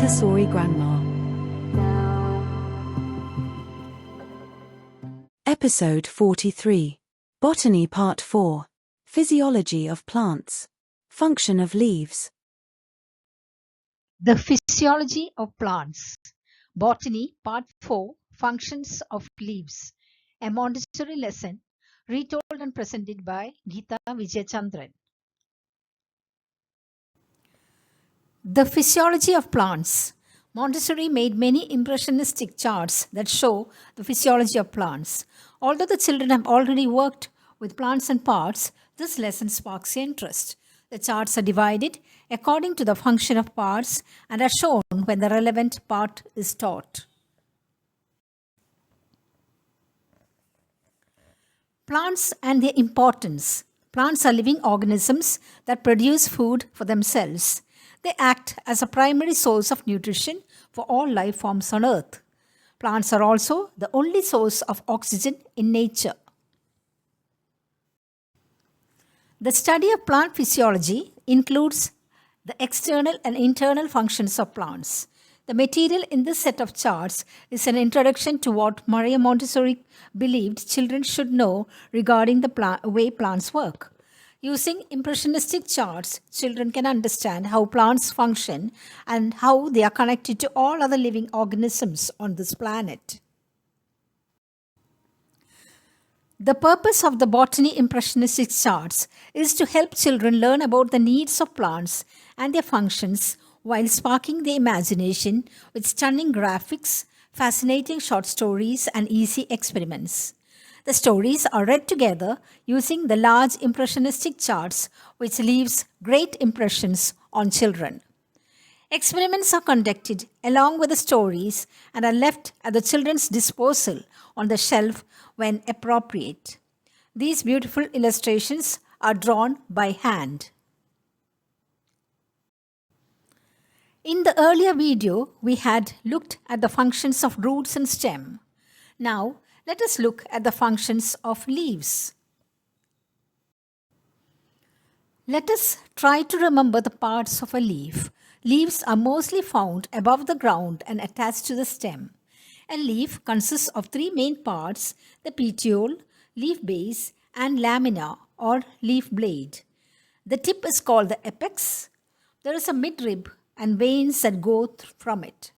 Montessori Grandma. Episode 43. Botany Part 4. Physiology of plants. Function of leaves. The Physiology of Plants. Botany Part 4. Functions of Leaves. A Montessori lesson retold and presented by Geeta Vijaychandran. The Physiology of Plants. Montessori made many impressionistic charts that show the physiology of plants. Although the children have already worked with plants and parts, this lesson sparks interest. The charts are divided according to the function of parts and are shown when the relevant part is taught. Plants and their importance. Plants are living organisms that produce food for themselves. They act as a primary source of nutrition for all life forms on earth. Plants are also the only source of oxygen in nature. The study of plant physiology includes the external and internal functions of plants. The material in this set of charts is an introduction to what Maria Montessori believed children should know regarding the way plants work. Using impressionistic charts, children can understand how plants function and how they are connected to all other living organisms on this planet. The purpose of the botany impressionistic charts is to help children learn about the needs of plants and their functions while sparking their imagination with stunning graphics, fascinating short stories, and easy experiments. The stories are read together using the large impressionistic charts, which leaves great impressions on children. Experiments are conducted along with the stories and are left at the children's disposal on the shelf when appropriate. These beautiful illustrations are drawn by hand. In the earlier video, we had looked at the functions of roots and stem. Now, let us look at the functions of leaves. Let us try to remember the parts of a leaf. Leaves are mostly found above the ground and attached to the stem. A leaf consists of three main parts: the petiole, leaf base, and lamina or leaf blade. The tip is called the apex. There is a midrib and veins that go from it.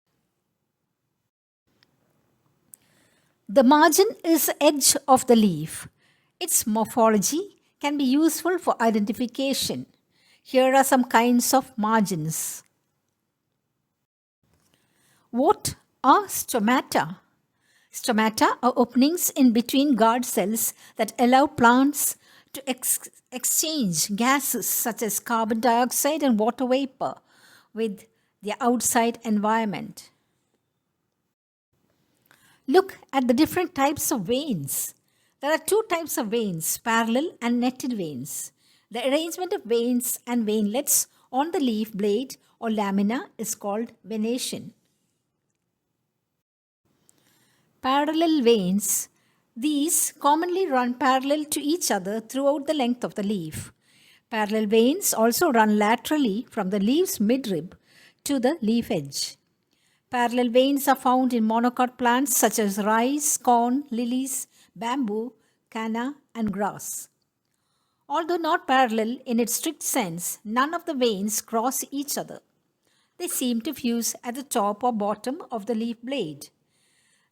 The margin is the edge of the leaf. Its morphology can be useful for identification. Here are some kinds of margins. What are stomata? Stomata are openings in between guard cells that allow plants to exchange gases such as carbon dioxide and water vapor with the outside environment. Look at the different types of veins. There are two types of veins, parallel and netted veins. The arrangement of veins and veinlets on the leaf blade or lamina is called venation. Parallel veins. These commonly run parallel to each other throughout the length of the leaf. Parallel veins also run laterally from the leaf's midrib to the leaf edge. Parallel veins are found in monocot plants such as rice, corn, lilies, bamboo, canna, and grass. Although not parallel in its strict sense, none of the veins cross each other. They seem to fuse at the top or bottom of the leaf blade.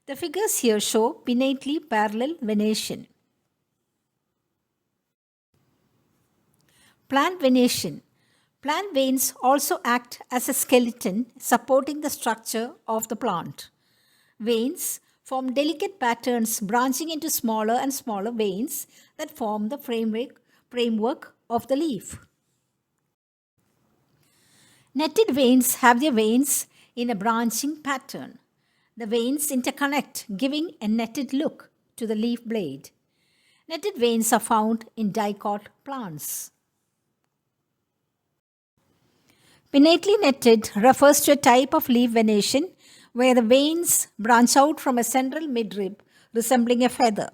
The figures here show pinnately parallel venation. Plant venation. Plant veins also act as a skeleton supporting the structure of the plant. Veins form delicate patterns branching into smaller and smaller veins that form the framework of the leaf. Netted veins have their veins in a branching pattern. The veins interconnect, giving a netted look to the leaf blade. Netted veins are found in dicot plants. Pinnately netted refers to a type of leaf venation where the veins branch out from a central midrib resembling a feather.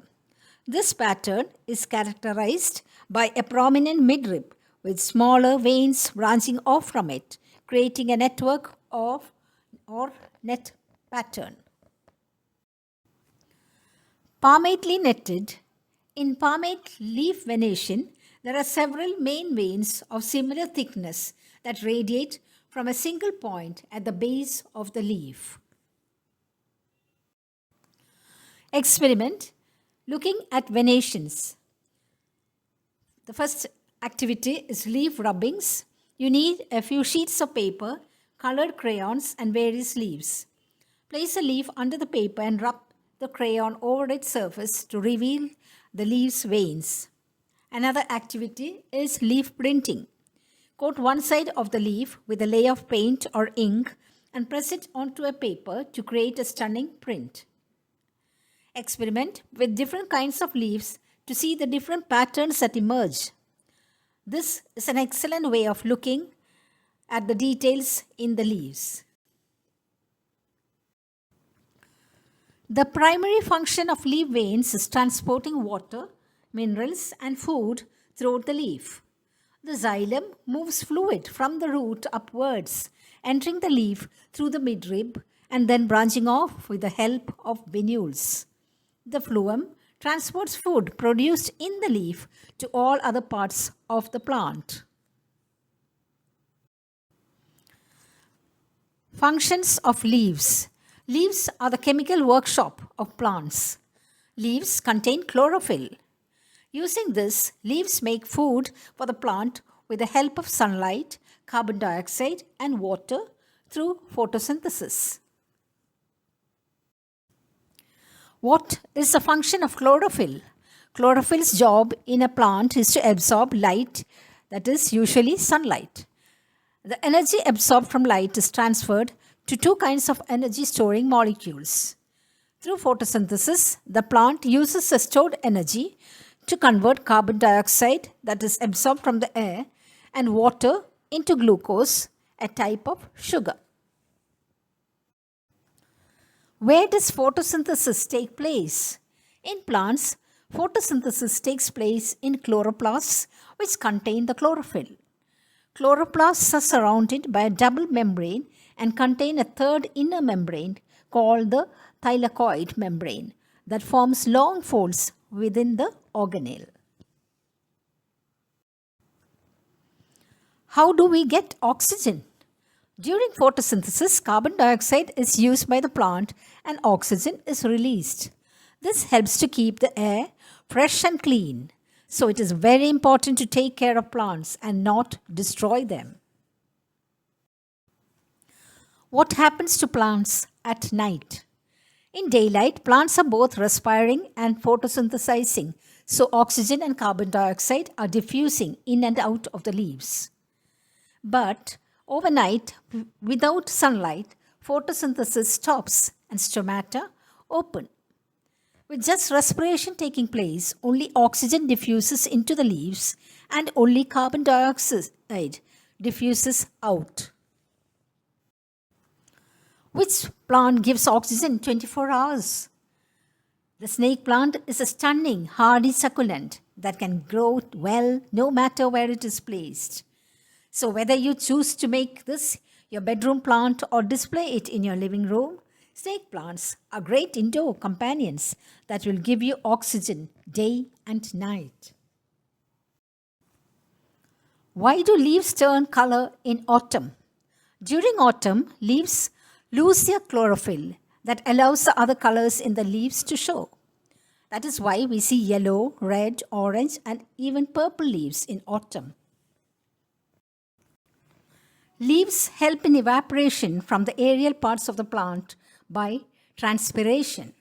This pattern is characterized by a prominent midrib with smaller veins branching off from it, creating a network of or net pattern. Palmately netted. In palmate leaf venation, there are several main veins of similar thickness that radiate from a single point at the base of the leaf. Experiment looking at venations. The first activity is leaf rubbings. You need a few sheets of paper, colored crayons, and various leaves. Place a leaf under the paper and rub the crayon over its surface to reveal the leaf's veins. Another activity is leaf printing. Coat one side of the leaf with a layer of paint or ink and press it onto a paper to create a stunning print. Experiment with different kinds of leaves to see the different patterns that emerge. This is an excellent way of looking at the details in the leaves. The primary function of leaf veins is transporting water, minerals, and food throughout the leaf. The xylem moves fluid from the root upwards, entering the leaf through the midrib and then branching off with the help of venules. The phloem transports food produced in the leaf to all other parts of the plant. Functions of leaves. Leaves are the chemical workshop of plants. Leaves contain chlorophyll. Using this, leaves make food for the plant with the help of sunlight, carbon dioxide, and water through photosynthesis. What is the function of chlorophyll? Chlorophyll's job in a plant is to absorb light, that is usually sunlight. The energy absorbed from light is transferred to two kinds of energy storing molecules. Through photosynthesis, the plant uses the stored energy to convert carbon dioxide that is absorbed from the air and water into glucose, a type of sugar. Where does photosynthesis take place? In plants, photosynthesis takes place in chloroplasts, which contain the chlorophyll. Chloroplasts are surrounded by a double membrane and contain a third inner membrane called the thylakoid membrane that forms long folds within the organelle. How do we get oxygen? During photosynthesis, carbon dioxide is used by the plant and oxygen is released. This helps to keep the air fresh and clean. So it is very important to take care of plants and not destroy them. What happens to plants at night? In daylight, plants are both respiring and photosynthesizing, so oxygen and carbon dioxide are diffusing in and out of the leaves. But overnight, without sunlight, photosynthesis stops and stomata open. With just respiration taking place, only oxygen diffuses into the leaves and only carbon dioxide diffuses out. Which plant gives oxygen 24 hours? The snake plant is a stunning, hardy succulent that can grow well no matter where it is placed. So whether you choose to make this your bedroom plant or display it in your living room, snake plants are great indoor companions that will give you oxygen day and night. Why do leaves turn color in autumn? During autumn, leaves lose their chlorophyll that allows the other colors in the leaves to show. That is why we see yellow, red, orange, and even purple leaves in autumn. Leaves help in evaporation from the aerial parts of the plant by transpiration.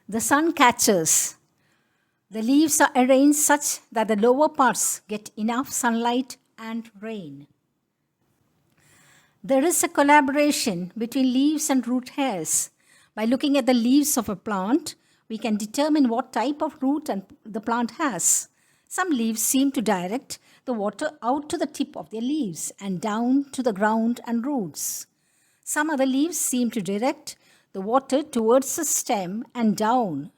The sun catches. The leaves are arranged such that the lower parts get enough sunlight and rain. There is a collaboration between leaves and root hairs. By looking at the leaves of a plant, we can determine what type of root the plant has. Some leaves seem to direct the water out to the tip of their leaves and down to the ground and roots. Some other leaves seem to direct the water towards the stem and down.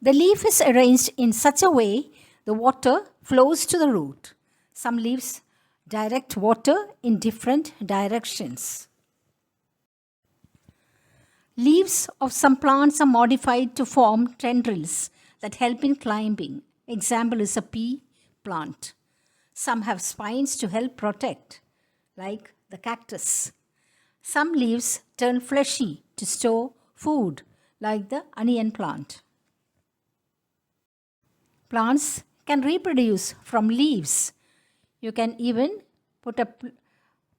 The leaf is arranged in such a way the water flows to the root. Some leaves direct water in different directions. Leaves of some plants are modified to form tendrils that help in climbing. Example is a pea plant. Some have spines to help protect, like the cactus. Some leaves turn fleshy to store food, like the onion plant. Plants can reproduce from leaves. You can even put a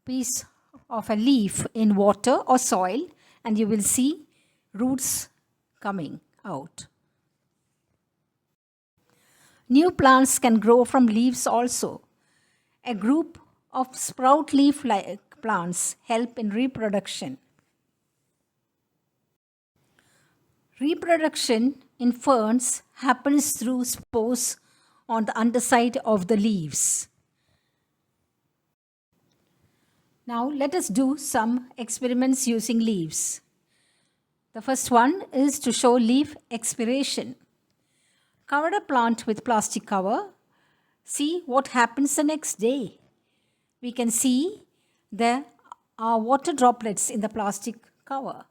piece of a leaf in water or soil and you will see roots coming out. New plants can grow from leaves also. A group of sprout leaf-like plants help in reproduction. Reproduction in ferns happens through spores on the underside of the leaves. Now let us do some experiments using leaves. The first one is to show leaf expiration. Cover a plant with plastic cover. See what happens the next day. We can see there are water droplets in the plastic cover.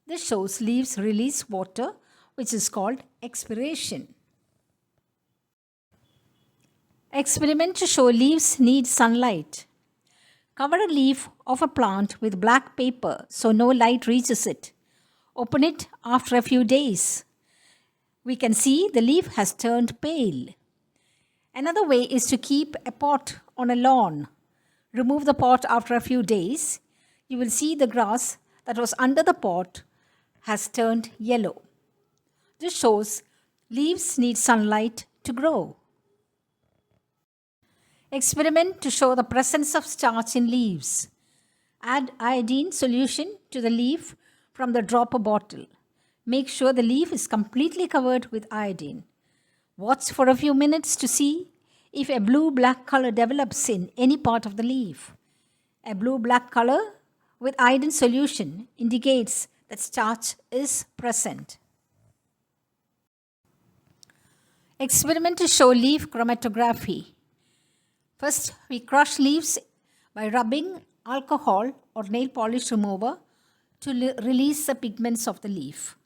This shows leaves release water, which is called expiration. Experiment to show leaves need sunlight. Cover a leaf of a plant with black paper so no light reaches it. Open it after a few days. We can see the leaf has turned pale. Another way is to keep a pot on a lawn. Remove the pot after a few days. You will see the grass that was under the pot has turned yellow. This shows leaves need sunlight to grow. Experiment to show the presence of starch in leaves. Add iodine solution to the leaf from the dropper bottle. Make sure the leaf is completely covered with iodine. Watch for a few minutes to see if a blue-black color develops in any part of the leaf. A blue-black color with iodine solution indicates that starch is present. Experiment to show leaf chromatography. First, we crush leaves by rubbing alcohol or nail polish remover to release the pigments of the leaf.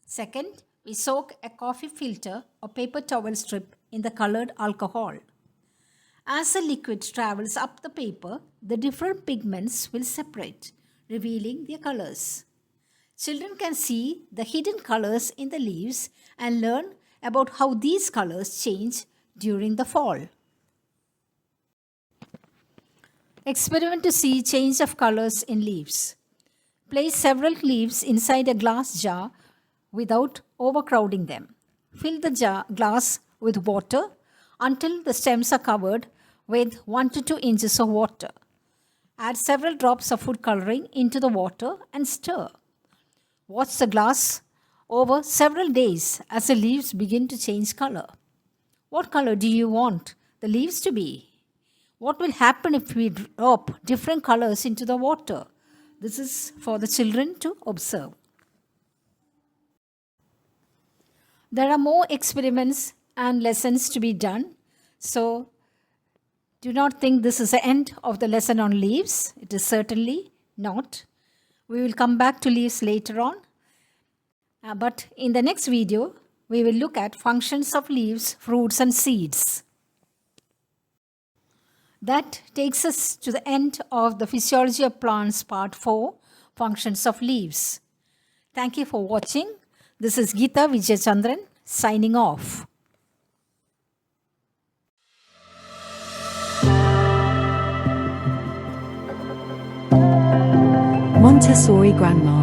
Second, we soak a coffee filter or paper towel strip in the colored alcohol. As the liquid travels up the paper, the different pigments will separate, revealing their colors. Children can see the hidden colors in the leaves and learn about how these colors change during the fall. Experiment to see change of colors in leaves. Place several leaves inside a glass jar without overcrowding them. Fill the glass with water until the stems are covered with 1 to 2 inches of water. Add several drops of food coloring into the water and stir. Watch the glass over several days as the leaves begin to change color. What color do you want the leaves to be? What will happen if we drop different colors into the water? This is for the children to observe. There are more experiments and lessons to be done. So do not think this is the end of the lesson on leaves. It is certainly not. We will come back to leaves later on. But in the next video, we will look at functions of leaves, fruits and seeds. That takes us to the end of the Physiology of Plants Part 4, Functions of Leaves. Thank you for watching. This is Geeta Vijaychandran signing off. Montessori Grandma.